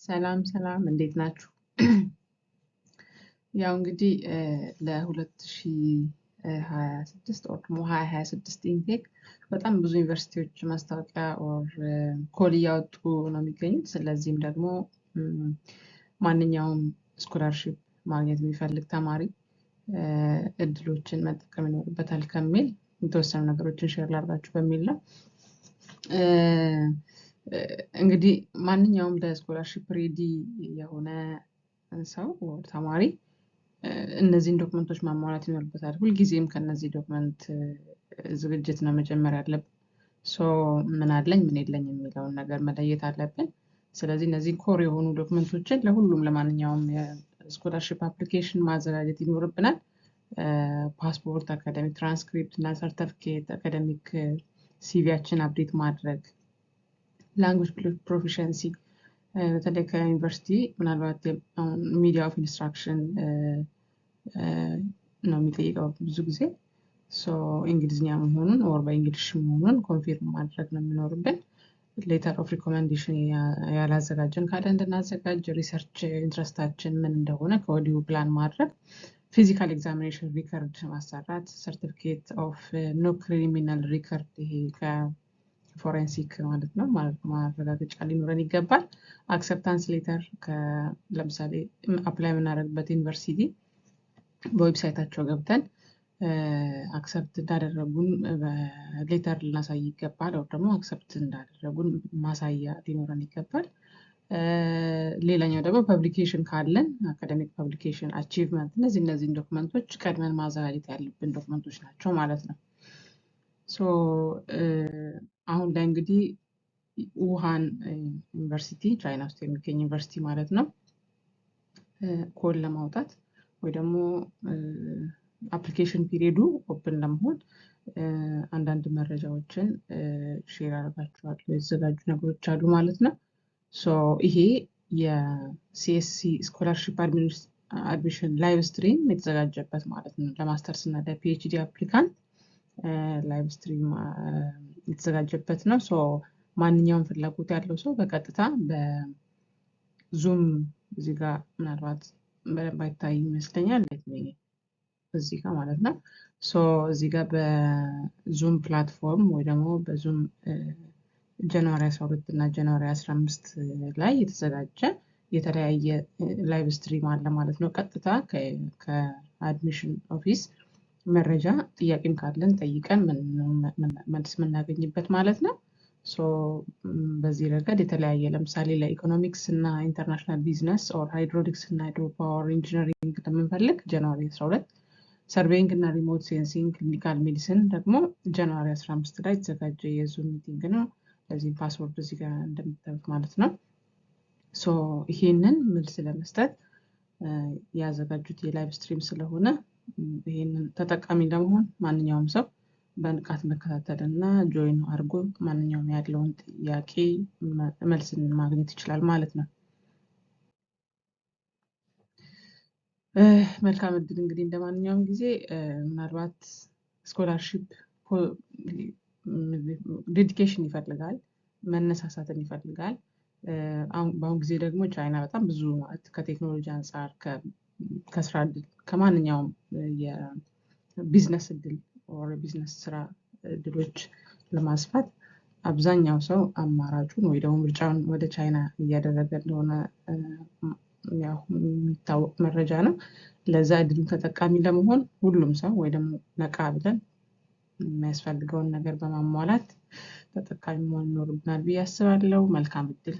ሰላም ሰላም እንዴት ናችሁ? ያው እንግዲህ ለ2026 ኦር ደግሞ 2026 ኢንቴክ በጣም ብዙ ዩኒቨርሲቲዎች ማስታወቂያ ኦር ኮል እያወጡ ነው የሚገኙት። ስለዚህም ደግሞ ማንኛውም ስኮላርሺፕ ማግኘት የሚፈልግ ተማሪ እድሎችን መጠቀም ይኖርበታል ከሚል የተወሰኑ ነገሮችን ሼር ላድርጋችሁ በሚል ነው። እንግዲህ ማንኛውም ለስኮላርሺፕ ሬዲ የሆነ ሰው ወር ተማሪ እነዚህን ዶክመንቶች ማሟላት ይኖርበታል። ሁልጊዜም ከነዚህ ዶክመንት ዝግጅት ነው መጀመር ያለብን። ምን አለኝ ምን የለኝም የሚለውን ነገር መለየት አለብን። ስለዚህ እነዚህ ኮር የሆኑ ዶክመንቶችን ለሁሉም ለማንኛውም የስኮላርሺፕ አፕሊኬሽን ማዘጋጀት ይኖርብናል። ፓስፖርት፣ አካዳሚክ ትራንስክሪፕት እና ሰርተፊኬት፣ አካዳሚክ ሲቪያችን አፕዴት ማድረግ፣ ላንጉጅ ፕሮፊሸንሲ በተለይ ከዩኒቨርሲቲ ምናልባት ሚዲያ ኦፍ ኢንስትራክሽን ነው የሚጠይቀው ብዙ ጊዜ እንግሊዝኛ መሆኑን ኦር በእንግሊሽ መሆኑን ኮንፊርም ማድረግ ነው የሚኖርብን። ሌተር ኦፍ ሪኮመንዴሽን ያላዘጋጀን ካለ እንድናዘጋጅ፣ ሪሰርች ኢንትረስታችን ምን እንደሆነ ከወዲሁ ፕላን ማድረግ፣ ፊዚካል ኤግዛሚኔሽን ሪከርድ ማሰራት፣ ሰርቲፊኬት ኦፍ ኖ ክሪሚናል ሪከርድ ይሄ ፎሬንሲክ ማለት ነው ማረጋገጫ ሊኖረን ይገባል። አክሰፕታንስ ሌተር ለምሳሌ አፕላይ የምናደርግበት ዩኒቨርሲቲ በዌብሳይታቸው ገብተን አክሰፕት እንዳደረጉን ሌተር ልናሳይ ይገባል። ወይም ደግሞ አክሰፕት እንዳደረጉን ማሳያ ሊኖረን ይገባል። ሌላኛው ደግሞ ፐብሊኬሽን ካለን አካዳሚክ ፐብሊኬሽን አቺቭመንት፣ እነዚህን ዶክመንቶች ቀድመን ማዘጋጀት ያለብን ዶክመንቶች ናቸው ማለት ነው። አሁን ላይ እንግዲህ ውሃን ዩኒቨርሲቲ ቻይና ውስጥ የሚገኝ ዩኒቨርሲቲ ማለት ነው ኮል ለማውጣት ወይ ደግሞ አፕሊኬሽን ፒሪየዱ ኦፕን ለመሆን አንዳንድ መረጃዎችን ሼር አደርጋችኋለሁ። የተዘጋጁ ነገሮች አሉ ማለት ነው። ይሄ የሲኤስሲ ስኮላርሺፕ አድሚሽን ላይቭ ስትሪም የተዘጋጀበት ማለት ነው። ለማስተርስ እና ለፒኤችዲ አፕሊካንት ላይቭ ስትሪም የተዘጋጀበት ነው። ማንኛውም ፍላጎት ያለው ሰው በቀጥታ በዙም እዚህ ጋር ምናልባት በደንብ አይታይ ይመስለኛል እዚህ ጋር ማለት ነው። እዚህ ጋር በዙም ፕላትፎርም ወይ ደግሞ በዙም ጃንዋሪ 12 እና ጃንዋሪ 15 ላይ የተዘጋጀ የተለያየ ላይቭ ስትሪም አለ ማለት ነው። ቀጥታ ከአድሚሽን ኦፊስ መረጃ ጥያቄም ካለን ጠይቀን መልስ የምናገኝበት ማለት ነው። በዚህ ረገድ የተለያየ ለምሳሌ ለኢኮኖሚክስ እና ኢንተርናሽናል ቢዝነስ ኦር ሃይድሮሊክስ እና ሃይድሮ ፓወር ኢንጂነሪንግ ለምንፈልግ ጃንዋሪ 12፣ ሰርቬይንግ እና ሪሞት ሴንሲንግ ክሊኒካል ሜዲሲን ደግሞ ጃንዋሪ 15 ላይ የተዘጋጀ የዙም ሚቲንግ ነው። ለዚህ ፓስወርድ እዚህ ጋር እንደምታዩት ማለት ነው። ይሄንን መልስ ለመስጠት ያዘጋጁት የላይቭ ስትሪም ስለሆነ ይሄንን ተጠቃሚ ለመሆን ማንኛውም ሰው በንቃት መከታተል እና ጆይን አድርጎ ማንኛውም ያለውን ጥያቄ መልስን ማግኘት ይችላል ማለት ነው። መልካም እድል። እንግዲህ እንደማንኛውም ጊዜ ምናልባት ስኮላርሺፕ ዴዲኬሽን ይፈልጋል፣ መነሳሳትን ይፈልጋል። በአሁን ጊዜ ደግሞ ቻይና በጣም ብዙ ከቴክኖሎጂ አንጻር ከስራ እድል ከማንኛውም የቢዝነስ እድል ቢዝነስ ስራ እድሎች ለማስፋት አብዛኛው ሰው አማራጩን ወይ ደግሞ ምርጫውን ወደ ቻይና እያደረገ እንደሆነ የሚታወቅ መረጃ ነው። ለዛ እድሉን ተጠቃሚ ለመሆን ሁሉም ሰው ወይ ደግሞ ነቃ ብለን የሚያስፈልገውን ነገር በማሟላት ተጠቃሚ መሆን ይኖርብናል ብዬ አስባለሁ። መልካም እድል።